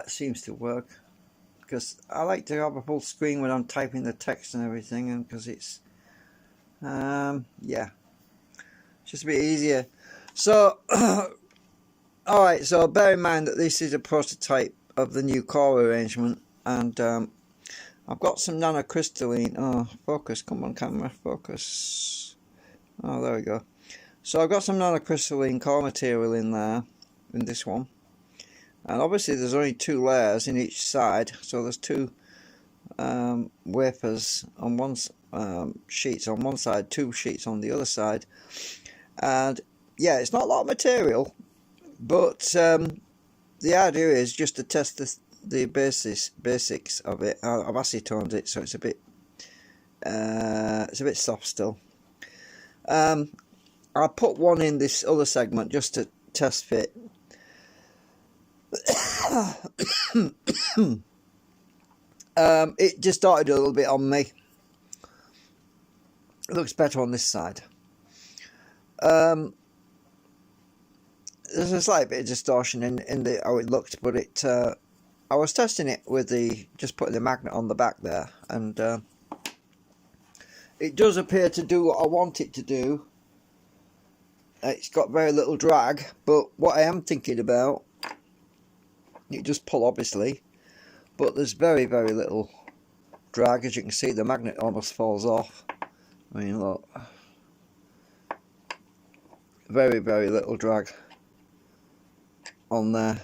Seems to work, because I like to have a full screen when I'm typing the text and everything, and because it's yeah, just a bit easier. So alright, so bear in mind that this is a prototype of the new core arrangement, and I've got some nanocrystalline. Oh, focus, come on camera, focus. Oh, there we go. So I've got some nanocrystalline core material in there, in this one. And obviously there's only 2 layers in each side, so there's 2 wafers on one sheets on one side, 2 sheets on the other side. And yeah, it's not a lot of material, but the idea is just to test the basics of it. I've acetoned it, so it's a bit soft still. I'll put one in this other segment just to test fit. It just started a little bit on me. It looks better on this side. There's a slight bit of distortion in how it looked, but I was testing it with just putting the magnet on the back there, and it does appear to do what I want it to do. It's got very little drag, but what I am thinking about, you just pull obviously, but there's very little drag. As you can see, the magnet almost falls off. I mean, look, very little drag on there,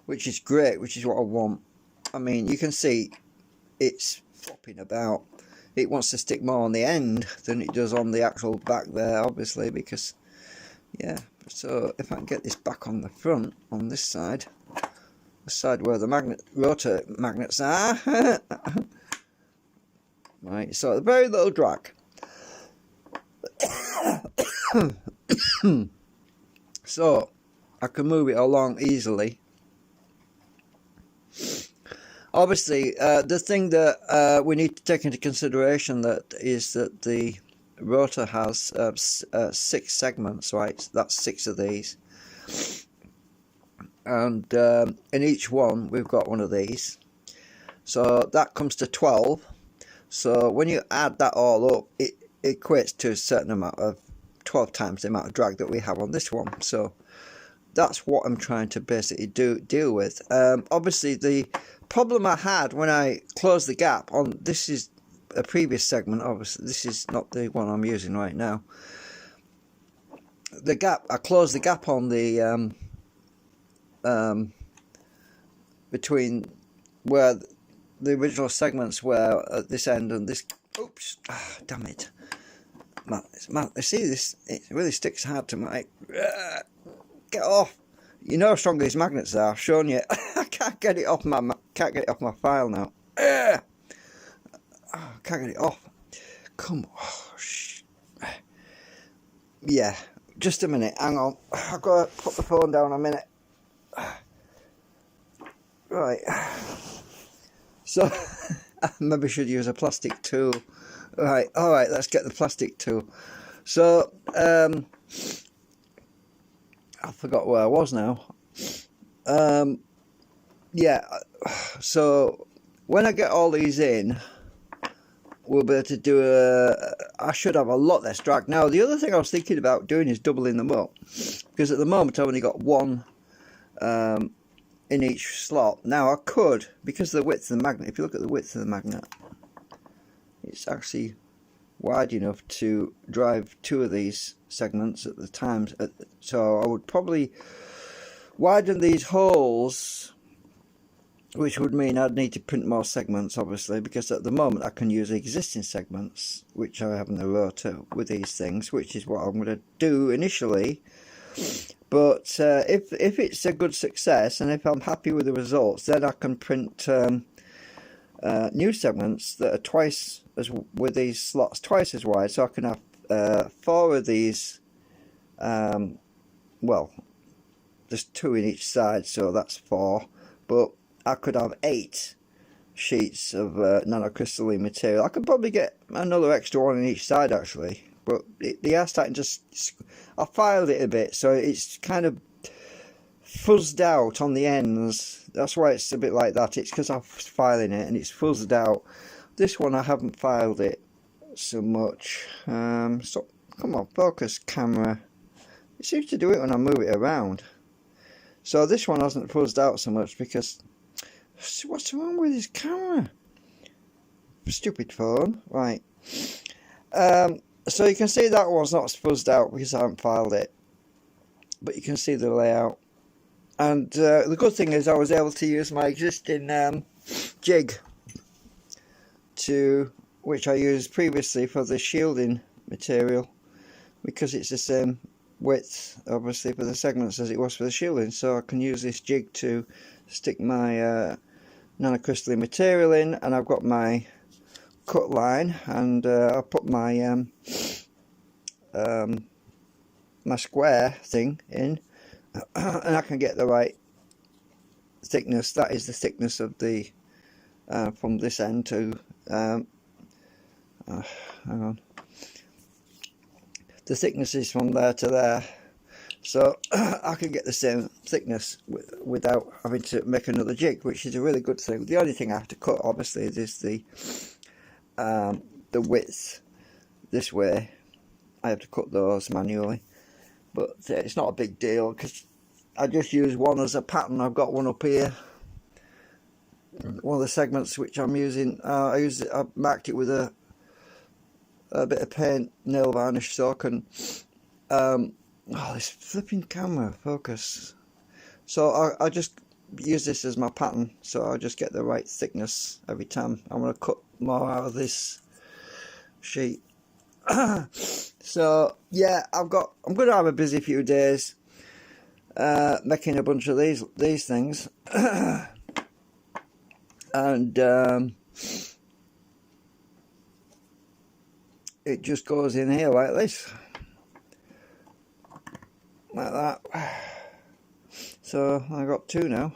which is great, which is what I want. I mean, you can see it's flopping about. It wants to stick more on the end than it does on the actual back there, obviously, because yeah. So if I can get this back on the front, on this side, the side where the rotor magnets are, right, so very little drag. So I can move it along easily. Obviously, the thing that we need to take into consideration is that the rotor has 6 segments, right? That's 6 of these, and in each one we've got one of these, so that comes to 12. So when you add that all up, it equates to a certain amount of 12 times the amount of drag that we have on this one. So that's what I'm trying to basically deal with. Obviously, the problem I had when I closed the gap on this is a previous segment. Obviously, this is not the one I'm using right now. The gap, I closed the gap on the between where the original segments were at this end and this. Oops! Ah, damn it! Man, see this? It really sticks hard to my. Get off! You know how strong these magnets are. I've shown you. I can't get it off my my file now. Oh, I can't get it off. Come on. Oh, yeah, just a minute. Hang on. I've got to put the phone down a minute. Right. So I maybe should use a plastic tool. Right. All right. Let's get the plastic tool. So I forgot where I was now. Yeah. So when I get all these in, we'll be able to do I should have a lot less drag. Now, the other thing I was thinking about doing is doubling them up, because at the moment I've only got one in each slot. Now I could, because of the width of the magnet, if you look at the width of the magnet, it's actually wide enough to drive 2 of these segments at the time. So I would probably widen these holes, which would mean I'd need to print more segments, obviously, because at the moment I can use existing segments which I have in the rotor with these things, which is what I'm going to do initially. But if it's a good success and if I'm happy with the results, then I can print new segments that are twice as, with these slots twice as wide, so I can have 4 of these. Well, there's 2 in each side, so that's 4, but I could have 8 sheets of nanocrystalline material. I could probably get another extra one in each side actually, but they are starting to, I filed it a bit, so it's kind of fuzzed out on the ends. That's why it's a bit like that. It's because I'm filing it and it's fuzzed out. This one I haven't filed it so much. So come on, focus camera. It seems to do it when I move it around. So this one hasn't fuzzed out so much because what's wrong with this camera? Stupid phone. Right. So you can see that one's not fuzzed out because I haven't filed it. But you can see the layout. And the good thing is I was able to use my existing jig, which I used previously for the shielding material, because it's the same width obviously for the segments as it was for the shielding. So I can use this jig to stick my nanocrystalline material in, and I've got my cut line, and I'll put my my square thing in, and I can get the right thickness. That is the thickness of the from this end to hang on, the thickness is from there to there, so I can get the same thickness without having to make another jig, which is a really good thing. The only thing I have to cut obviously is the width this way. I have to cut those manually, but it's not a big deal because I just use one as a pattern. I've got one up here, one of the segments which I'm using. I marked it with a bit of paint, nail varnish, so I can oh, this flipping camera focus. So I just use this as my pattern, so I just get the right thickness every time. I'm going to cut more out of this sheet. So yeah, I'm going to have a busy few days making a bunch of these things. And it just goes in here like this, like that. So I got two now.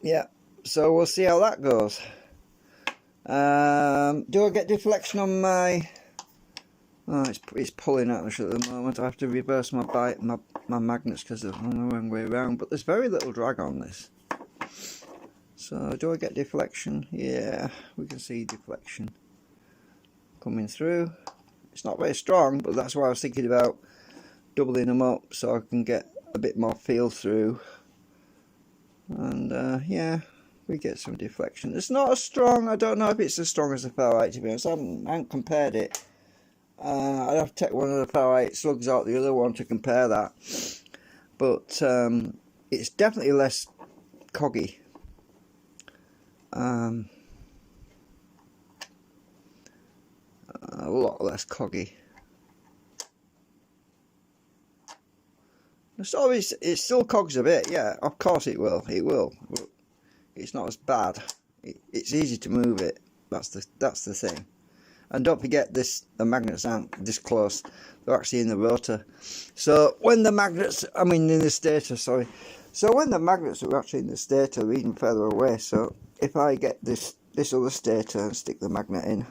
Yeah, so we'll see how that goes. Do I get deflection on my... Oh, it's pulling out at the moment. I have to reverse my magnets because they're on the wrong way around. But there's very little drag on this. So do I get deflection? Yeah, we can see deflection coming through. It's not very strong, but that's why I was thinking about doubling them up so I can get a bit more feel through. And yeah, we get some deflection. It's not as strong. I don't know if it's as strong as the ferrite, to be honest. I haven't compared it. I'd have to take one of the ferrite slugs out the other one to compare that. But it's definitely less coggy. A lot less coggy. So it still cogs a bit, yeah. Of course it will. It will. But it's not as bad. It's easy to move it. That's the thing. And don't forget the magnets aren't this close. They're actually in the rotor. So when the magnets, in the stator, sorry. So when the magnets are actually in the stator, they're even further away. So if I get this other stator and stick the magnet in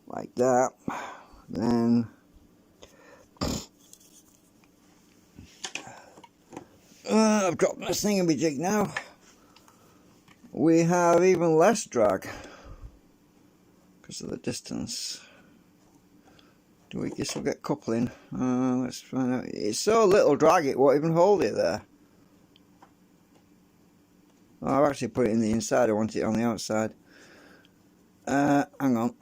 like that, then I've dropped my thingamajig now. We have even less drag because of the distance. Do we still get coupling? Let's find out. It's so little drag it won't even hold it there. Oh, I've actually put it in the inside. I want it on the outside. Hang on.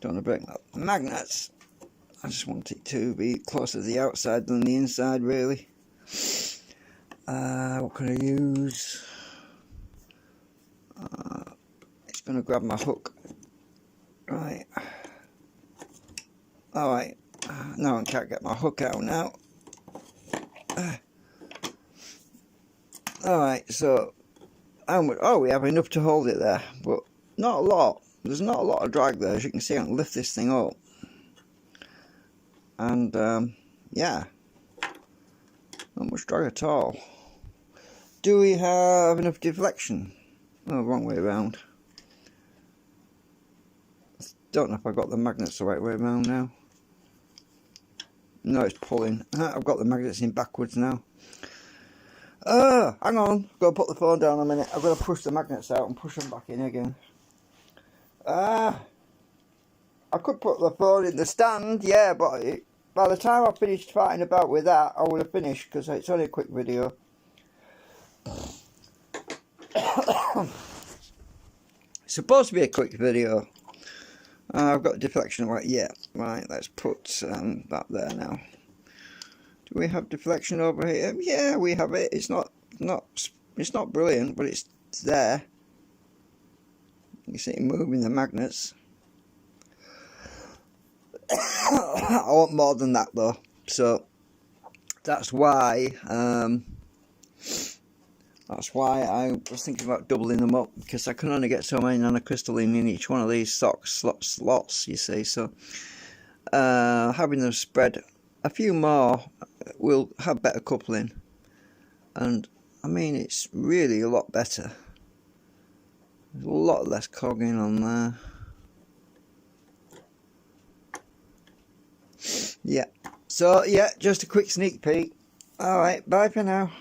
Don't want to break my magnets. I just want it to be closer to the outside than the inside, really. What can I use? It's going to grab my hook. Right. Alright. No, I can't get my hook out now. Alright, so we have enough to hold it there, but not a lot. There's not a lot of drag there. As you can see, I can lift this thing up. And yeah, not much drag at all. Do we have enough deflection? Oh, wrong way around. Don't know if I got the magnets the right way around now. No, it's pulling. I've got the magnets in backwards now. Hang on. I've got to put the phone down a minute. I've got to push the magnets out and push them back in again. I could put the phone in the stand, yeah, but by the time I finished fighting about with that, I would have finished, because it's only a quick video. It's supposed to be a quick video. I've got deflection right, yeah. Right, let's put that there now. Do we have deflection over here? Yeah, we have it. It's not brilliant, but it's there. You see it moving the magnets. I want more than that though, so that's why I was thinking about doubling them up, because I can only get so many nanocrystalline in each one of these slots, you see. So having them spread a few more will have better coupling, and I mean it's really a lot better. There's a lot less cogging on there. Yeah, so yeah, just a quick sneak peek. Alright, bye for now.